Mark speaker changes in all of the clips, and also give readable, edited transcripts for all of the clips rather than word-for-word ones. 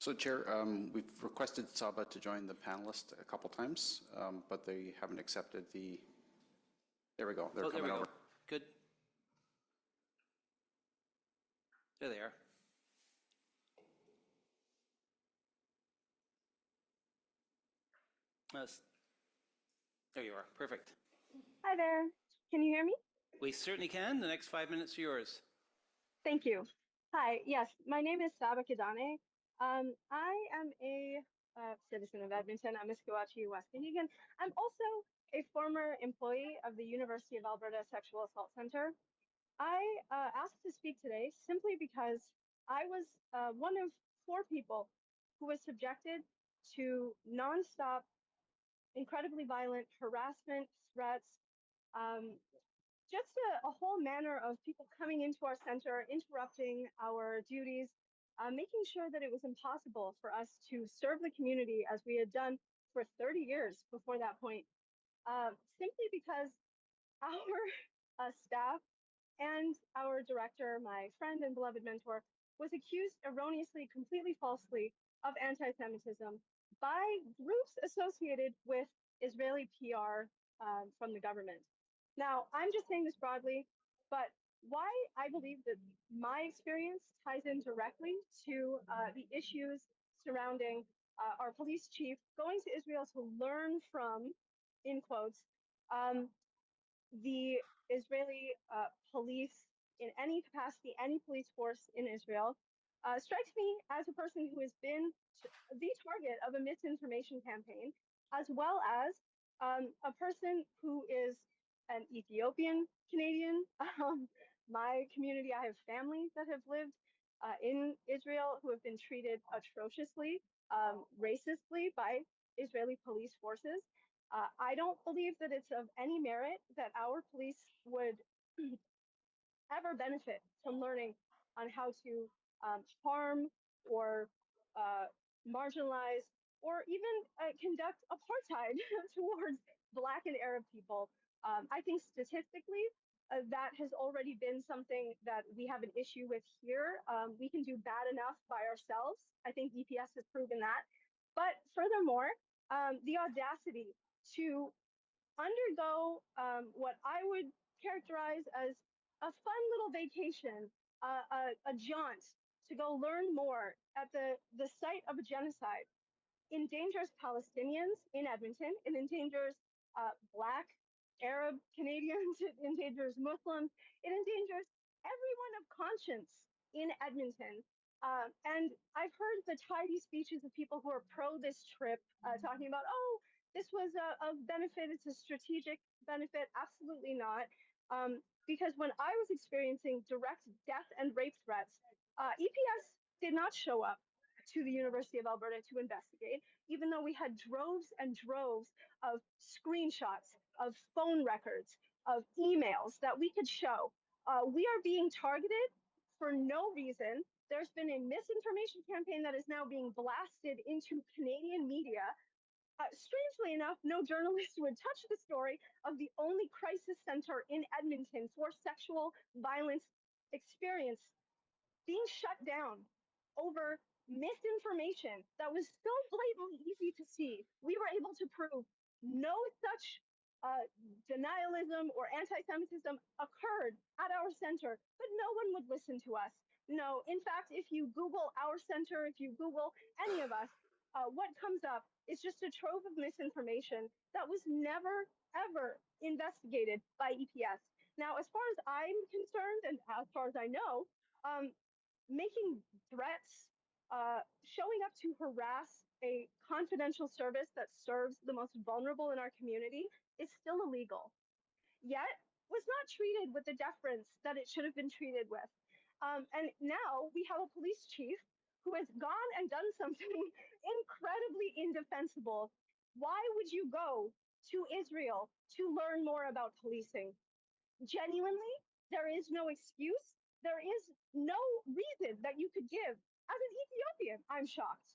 Speaker 1: So, Chair, we've requested Saba to join the panelist a couple times, but they haven't accepted the. There we go. They're coming over.
Speaker 2: Good. There they are. Yes. There you are. Perfect.
Speaker 3: Hi there. Can you hear me?
Speaker 2: We certainly can. The next 5 minutes are yours.
Speaker 3: Thank you. Hi. Yes, my name is Saba Kidane. I am a citizen of Edmonton. I'm a Skewatchee Wescahegan. I'm also a former employee of the University of Alberta Sexual Assault Center. I asked to speak today simply because I was one of 4 people who was subjected to nonstop, incredibly violent harassment, threats, just a whole manner of people coming into our center, interrupting our duties, making sure that it was impossible for us to serve the community as we had done for 30 years before that point, simply because our staff and our director, my friend and beloved mentor, was accused erroneously, completely falsely, of anti-Semitism by groups associated with Israeli PR from the government. Now, I'm just saying this broadly, but why I believe that my experience ties in directly to the issues surrounding our police chief going to Israel to learn from, in quotes, the Israeli police in any capacity, any police force in Israel, strikes me as a person who has been the target of a misinformation campaign, as well as a person who is an Ethiopian Canadian. My community, I have family that have lived in Israel who have been treated atrociously, racistly by Israeli police forces. I don't believe that it's of any merit that our police would ever benefit from learning on how to harm or marginalize or even conduct apartheid towards Black and Arab people. I think statistically, that has already been something that we have an issue with here. We can do bad enough by ourselves. I think EPS has proven that. But furthermore, the audacity to undergo what I would characterize as a fun little vacation, a jaunt to go learn more at the site of a genocide endangers Palestinians in Edmonton. It endangers Black, Arab Canadians. It endangers Muslims. It endangers everyone of conscience in Edmonton. And I've heard the tidy speeches of people who are pro this trip talking about, oh, this was a benefit. It's a strategic benefit. Absolutely not. Because when I was experiencing direct death and rape threats, EPS did not show up to the University of Alberta to investigate, even though we had droves and droves of screenshots, of phone records, of emails that we could show. We are being targeted for no reason. There's been a misinformation campaign that is now being blasted into Canadian media. Strangely enough, no journalist would touch the story of the only crisis center in Edmonton for sexual violence experience being shut down over misinformation that was so blatantly easy to see. We were able to prove no such denialism or anti-Semitism occurred at our center, but no one would listen to us. No, in fact, if you Google our center, if you Google any of us, what comes up is just a trove of misinformation that was never, ever investigated by EPS. Now, as far as I'm concerned, and as far as I know, making threats, showing up to harass a confidential service that serves the most vulnerable in our community is still illegal, yet was not treated with the deference that it should have been treated with. And now we have a police chief who has gone and done something incredibly indefensible. Why would you go to Israel to learn more about policing? Genuinely, there is no excuse. There is no reason that you could give. As an Ethiopian, I'm shocked.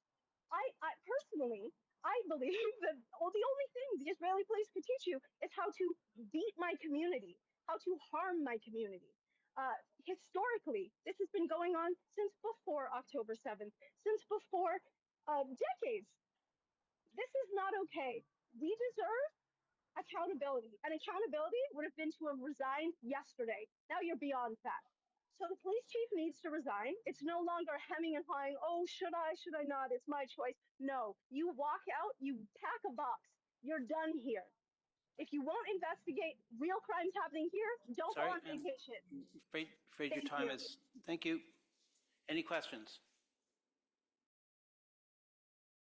Speaker 3: I personally, I believe that the only thing the Israeli police could teach you is how to beat my community, how to harm my community. Historically, this has been going on since before October 7th, since before decades. This is not okay. We deserve accountability, and accountability would have been to have resigned yesterday. Now you're beyond that. So the police chief needs to resign. It's no longer hemming and hawing, oh, should I not? It's my choice. No, you walk out, you pack a box. You're done here. If you won't investigate real crimes happening here, don't go
Speaker 2: Sorry,
Speaker 3: on vacation.
Speaker 2: afraid your
Speaker 3: Thank
Speaker 2: time
Speaker 3: you.
Speaker 2: is. Thank you. Any questions?